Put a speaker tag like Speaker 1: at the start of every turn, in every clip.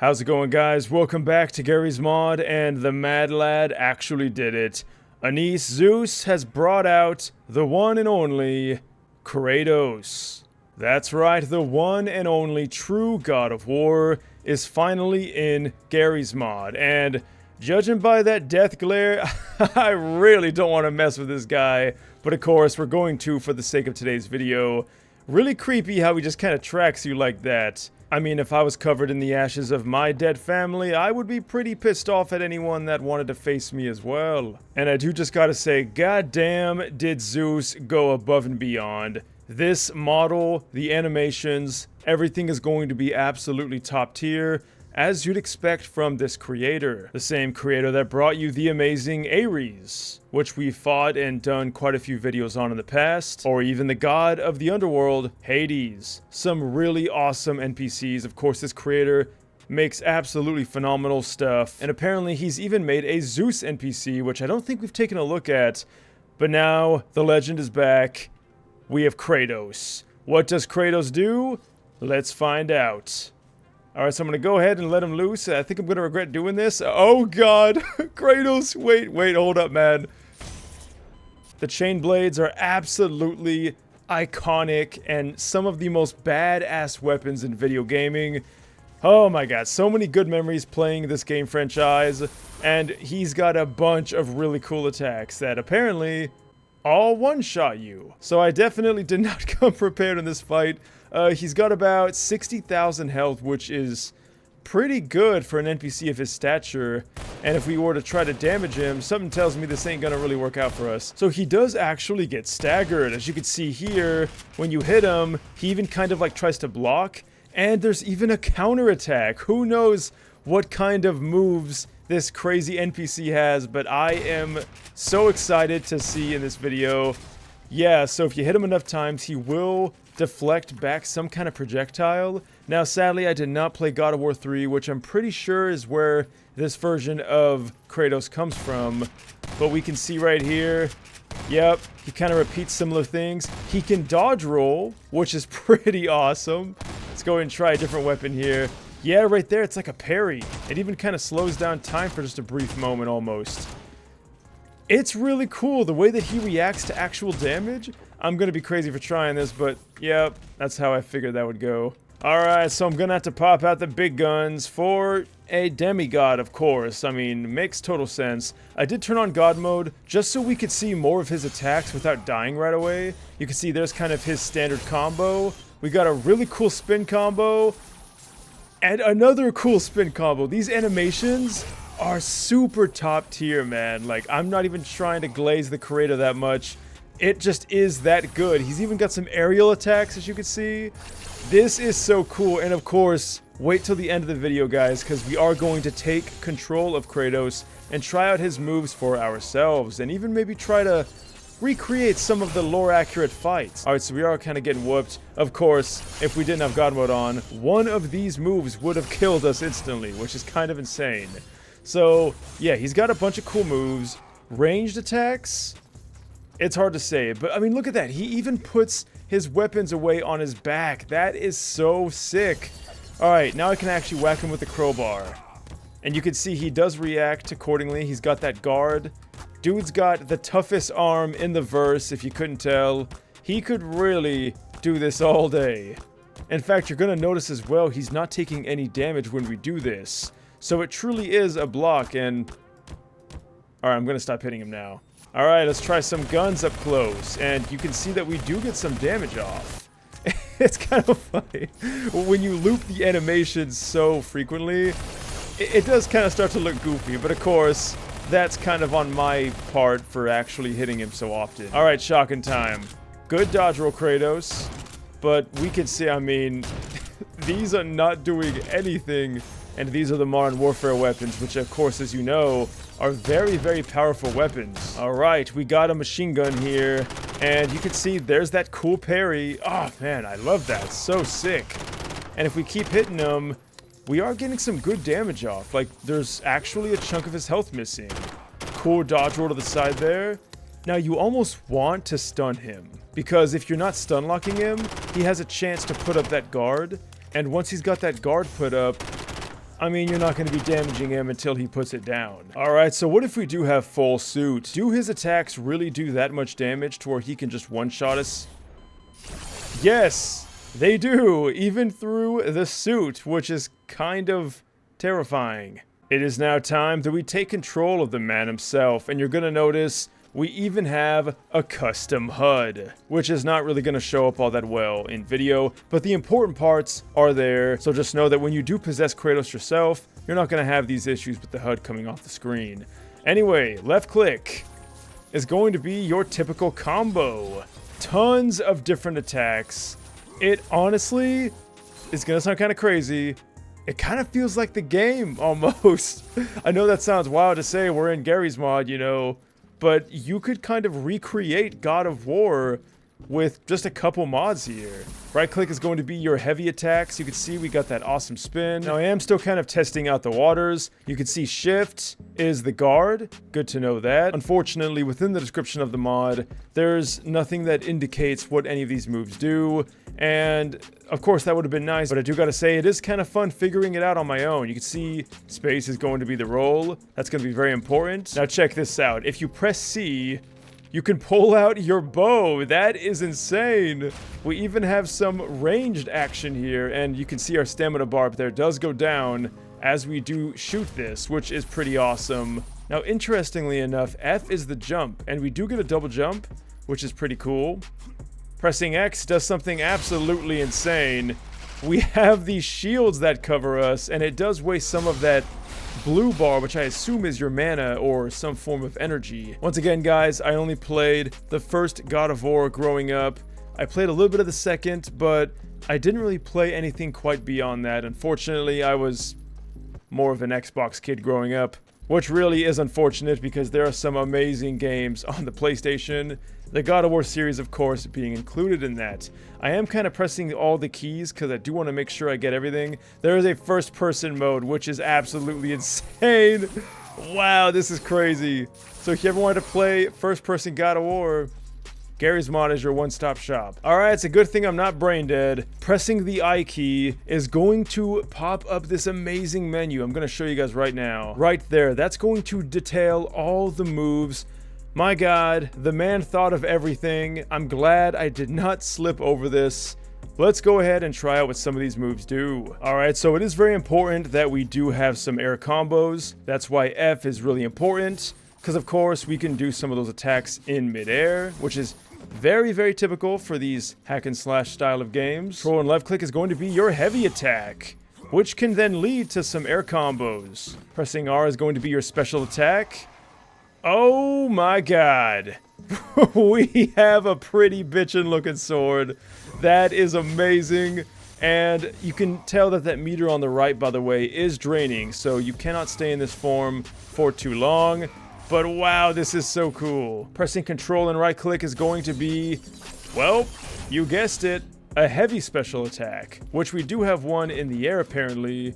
Speaker 1: How's it going, guys? Welcome back to Garry's Mod, and the Mad Lad actually did it. AnisZeus has brought out the one and only Kratos. That's right, the one and only true God of War is finally in Garry's Mod, and judging by that death glare, I really don't want to mess with this guy, but of course we're going to for the sake of today's video. Really creepy how he just kind of tracks you like that. I mean, if I was covered in the ashes of my dead family, I would be pretty pissed off at anyone that wanted to face me as well. And I do just gotta say, goddamn did Zeus go above and beyond. This model, the animations, everything is going to be absolutely top tier, as you'd expect from this creator. The same creator that brought you the amazing Ares, which we fought and done quite a few videos on in the past, or even the god of the underworld, Hades. Some really awesome NPCs. Of course, this creator makes absolutely phenomenal stuff, and apparently he's even made a Zeus NPC, which I don't think we've taken a look at, but now the legend is back. We have Kratos. What does Kratos do? Let's find out. Alright, so I'm going to go ahead and let him loose. I think I'm going to regret doing this. Oh god! Kratos! Wait, hold up, man. The chain blades are absolutely iconic and some of the most badass weapons in video gaming. Oh my god, so many good memories playing this game franchise. And he's got a bunch of really cool attacks that apparently all one-shot you. So I definitely did not come prepared in this fight. He's got about 60,000 health, which is pretty good for an NPC of his stature. And if we were to try to damage him, something tells me this ain't gonna really work out for us. So he does actually get staggered. As you can see here, when you hit him, he even kind of like tries to block. And there's even a counterattack. Who knows what kind of moves this crazy NPC has, but I am so excited to see in this video. Yeah, so if you hit him enough times, he will deflect back some kind of projectile. Now, sadly, I did not play God of War 3, which I'm pretty sure is where this version of Kratos comes from. But we can see right here, yep, he kind of repeats similar things. He can dodge roll, which is pretty awesome. Let's go and try a different weapon here. Yeah, right there, it's like a parry. It even kind of slows down time for just a brief moment almost. It's really cool the way that he reacts to actual damage. I'm gonna be crazy for trying this, but yeah, that's how I figured that would go. Alright, so I'm gonna have to pop out the big guns for a demigod, of course. I mean, makes total sense. I did turn on God mode just so we could see more of his attacks without dying right away. You can see there's kind of his standard combo. We got a really cool spin combo. And another cool spin combo. These animations are super top tier, man. Like, I'm not even trying to glaze the creator that much. It just is that good. He's even got some aerial attacks, as you can see. This is so cool. And of course, wait till the end of the video, guys, because we are going to take control of Kratos and try out his moves for ourselves. And even maybe try to recreate some of the lore-accurate fights. Alright, so we are kind of getting whooped. Of course, if we didn't have God mode on, one of these moves would have killed us instantly, which is kind of insane. So, yeah, he's got a bunch of cool moves. Ranged attacks? It's hard to say, but I mean, look at that. He even puts his weapons away on his back. That is so sick. Alright, now I can actually whack him with the crowbar. And you can see he does react accordingly. He's got that guard. Dude's got the toughest arm in the verse, if you couldn't tell. He could really do this all day. In fact, you're going to notice as well, he's not taking any damage when we do this. So it truly is a block, and alright, I'm going to stop hitting him now. Alright, let's try some guns up close, and you can see that we do get some damage off. It's kind of funny. When you loop the animations so frequently, it does kind of start to look goofy, but of course, that's kind of on my part for actually hitting him so often. Alright, shotgun time. Good dodge roll, Kratos. But we can see, I mean, these are not doing anything. And these are the Modern Warfare weapons, which of course, as you know, are very, very powerful weapons. Alright, we got a machine gun here. And you can see there's that cool parry. Oh man, I love that. So sick. And if we keep hitting him, we are getting some good damage off. Like, there's actually a chunk of his health missing. Cool dodge roll to the side there. Now, you almost want to stun him, because if you're not stun locking him, he has a chance to put up that guard. And once he's got that guard put up, I mean, you're not going to be damaging him until he puts it down. Alright, so what if we do have full suit? Do his attacks really do that much damage to where he can just one-shot us? Yes, they do, even through the suit, which is kind of terrifying. It is now time that we take control of the man himself, and you're going to notice we even have a custom HUD, which is not really going to show up all that well in video, but the important parts are there, so just know that when you do possess Kratos yourself, you're not going to have these issues with the HUD coming off the screen. Anyway, left click is going to be your typical combo. Tons of different attacks. It honestly is going to sound kind of crazy. It kind of feels like the game, almost. I know that sounds wild to say, we're in Garry's mod, you know, but you could kind of recreate God of War with just a couple mods here. Right click is going to be your heavy attacks. You can see we got that awesome spin. Now I am still kind of testing out the waters. You can see shift is the guard. Good to know that. Unfortunately, within the description of the mod, there's nothing that indicates what any of these moves do. And of course that would have been nice, but I do gotta say it is kind of fun figuring it out on my own. You can see space is going to be the roll. That's going to be very important. Now check this out. If you press C, you can pull out your bow. That is insane. We even have some ranged action here, and you can see our stamina bar up there does go down as we do shoot this, which is pretty awesome. Now, interestingly enough, F is the jump, and we do get a double jump, which is pretty cool. Pressing X does something absolutely insane. We have these shields that cover us, and it does waste some of that blue bar, which I assume is your mana or some form of energy. Once again, guys, I only played the first God of War growing up. I played a little bit of the second, but I didn't really play anything quite beyond that. Unfortunately, I was more of an Xbox kid growing up, which really is unfortunate because there are some amazing games on the PlayStation. The God of War series, of course, being included in that. I am kind of pressing all the keys because I do want to make sure I get everything. There is a first-person mode, which is absolutely insane. Wow, this is crazy. So if you ever wanted to play first-person God of War, Garry's Mod is your one-stop shop. Alright, it's a good thing I'm not brain dead. Pressing the I key is going to pop up this amazing menu. I'm going to show you guys right now. Right there, that's going to detail all the moves. My God, the man thought of everything. I'm glad I did not slip over this. Let's go ahead and try out what some of these moves do. Alright, so it is very important that we do have some air combos. That's why F is really important, because of course we can do some of those attacks in midair, which is very, very typical for these hack and slash style of games. Control and left click is going to be your heavy attack, which can then lead to some air combos. Pressing R is going to be your special attack. Oh my God. We have a pretty bitchin' looking sword. That is amazing. And you can tell that that meter on the right, by the way, is draining. So you cannot stay in this form for too long. But wow, this is so cool. Pressing control and right click is going to be, well, you guessed it, a heavy special attack. Which we do have one in the air apparently.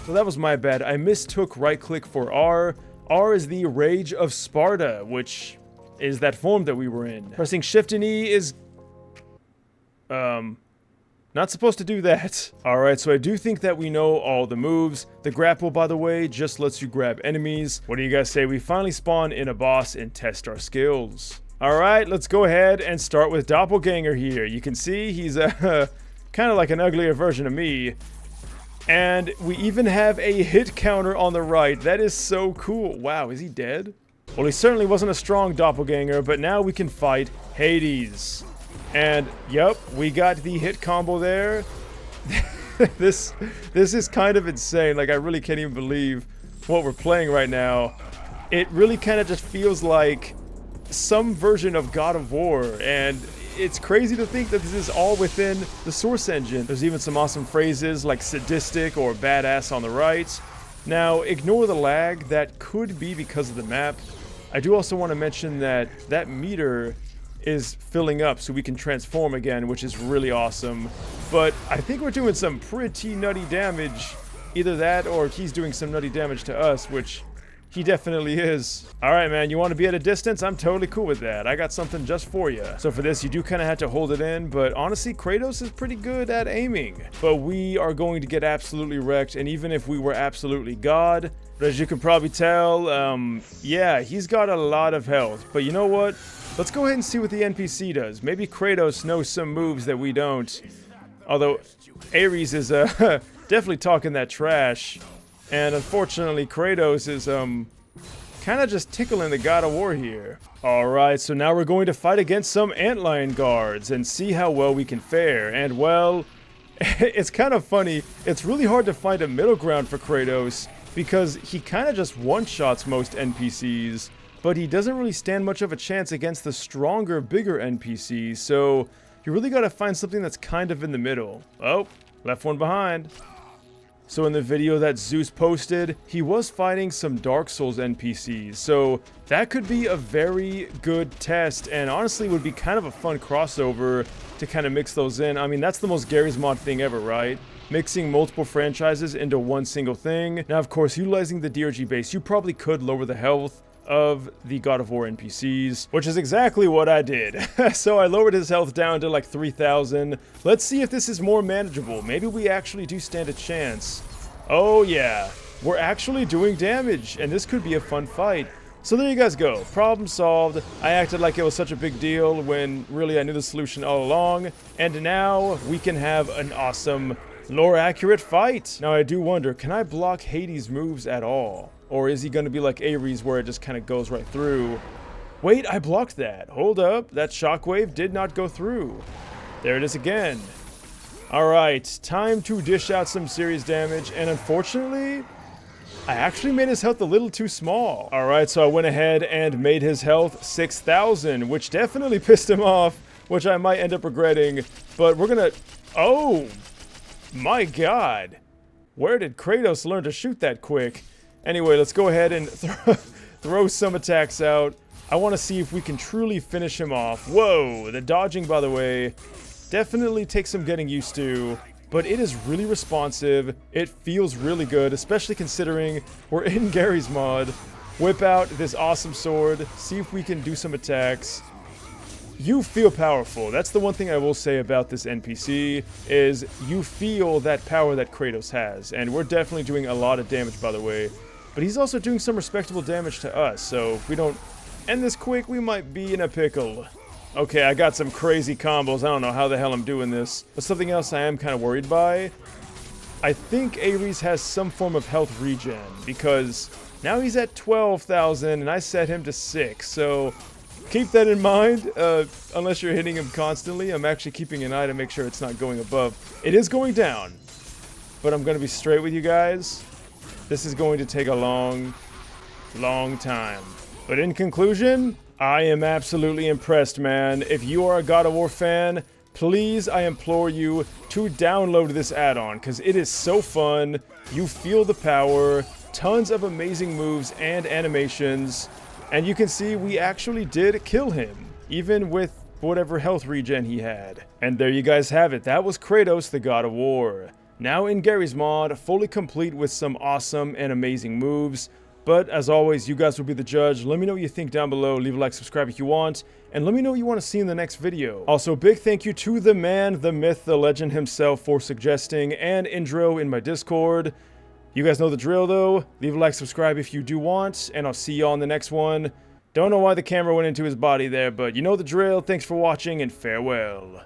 Speaker 1: So that was my bad. I mistook right click for R. R is the Rage of Sparta, which is that form that we were in. Pressing shift and E is not supposed to do that. Alright, so I do think that we know all the moves. The grapple, by the way, just lets you grab enemies. What do you guys say we finally spawn in a boss and test our skills? Alright, let's go ahead and start with Doppelganger here. You can see he's kind of like an uglier version of me. And we even have a hit counter on the right. That is so cool. Wow, is he dead? Well, he certainly wasn't a strong doppelganger, but now we can fight Hades. And, yep, we got the hit combo there. This is kind of insane. Like, I really can't even believe what we're playing right now. It really kind of just feels like some version of God of War, and it's crazy to think that this is all within the source engine. There's even some awesome phrases like sadistic or badass on the right. Now, ignore the lag. That could be because of the map. I do also want to mention that that meter is filling up so we can transform again, which is really awesome. But I think we're doing some pretty nutty damage. Either that or he's doing some nutty damage to us, which He definitely is. Alright, man, you want to be at a distance? I'm totally cool with that. I got something just for you. So for this, you do kind of have to hold it in, but honestly, Kratos is pretty good at aiming. But we are going to get absolutely wrecked, and even if we were absolutely God, but as you can probably tell, yeah, he's got a lot of health. But you know what? Let's go ahead and see what the NPC does. Maybe Kratos knows some moves that we don't. Although, Ares is definitely talking that trash. And unfortunately, Kratos is kind of just tickling the God of War here. Alright, so now we're going to fight against some antlion guards and see how well we can fare. And well, it's kind of funny. It's really hard to find a middle ground for Kratos because he kind of just one-shots most NPCs, but he doesn't really stand much of a chance against the stronger, bigger NPCs, so you really gotta find something that's kind of in the middle. Oh, left one behind. So in the video that Zeus posted, he was fighting some Dark Souls NPCs, so that could be a very good test, and honestly would be kind of a fun crossover to kind of mix those in. I mean, that's the most Garry's Mod thing ever, right? Mixing multiple franchises into one single thing. Now, of course, utilizing the DRG base, you probably could lower the health of the God of War NPCs, which is exactly what I did. So I lowered his health down to like 3,000. Let's see if this is more manageable. Maybe we actually do stand a chance. Oh yeah, we're actually doing damage, and this could be a fun fight. So there you guys go, problem solved. I acted like it was such a big deal when really I knew the solution all along, and now we can have an awesome lore accurate fight. Now I do wonder, can I block Hades' moves at all? Or is he gonna be like Ares where it just kind of goes right through? Wait, I blocked that. Hold up, that shockwave did not go through. There it is again. Alright, time to dish out some serious damage, and unfortunately, I actually made his health a little too small. Alright, so I went ahead and made his health 6,000, which definitely pissed him off, which I might end up regretting, but we're gonna... Oh! My god! Where did Kratos learn to shoot that quick? Anyway, let's go ahead and throw some attacks out. I want to see if we can truly finish him off. Whoa! The dodging, by the way, definitely takes some getting used to, but it is really responsive. It feels really good, especially considering we're in Garry's Mod. Whip out this awesome sword, see if we can do some attacks. You feel powerful. That's the one thing I will say about this NPC, is you feel that power that Kratos has. And we're definitely doing a lot of damage, by the way. But he's also doing some respectable damage to us, so if we don't end this quick, we might be in a pickle. Okay, I got some crazy combos. I don't know how the hell I'm doing this. But something else I am kind of worried by, I think Ares has some form of health regen, because now he's at 12,000 and I set him to 6, so... keep that in mind, unless you're hitting him constantly. I'm actually keeping an eye to make sure it's not going above. It is going down, but I'm going to be straight with you guys. This is going to take a long, long time. But in conclusion, I am absolutely impressed, man. If you are a God of War fan, please, I implore you to download this add-on, because it is so fun. You feel the power, tons of amazing moves and animations. And you can see we actually did kill him, even with whatever health regen he had. And there you guys have it. That was Kratos, the God of War. Now in Garry's Mod, fully complete with some awesome and amazing moves. But as always, you guys will be the judge. Let me know what you think down below. Leave a like, subscribe if you want. And let me know what you want to see in the next video. Also, big thank you to the man, the myth, the legend himself for suggesting an intro in my Discord. You guys know the drill though. Leave a like, subscribe if you do want, and I'll see you all in the next one. Don't know why the camera went into his body there, but you know the drill. Thanks for watching, and farewell.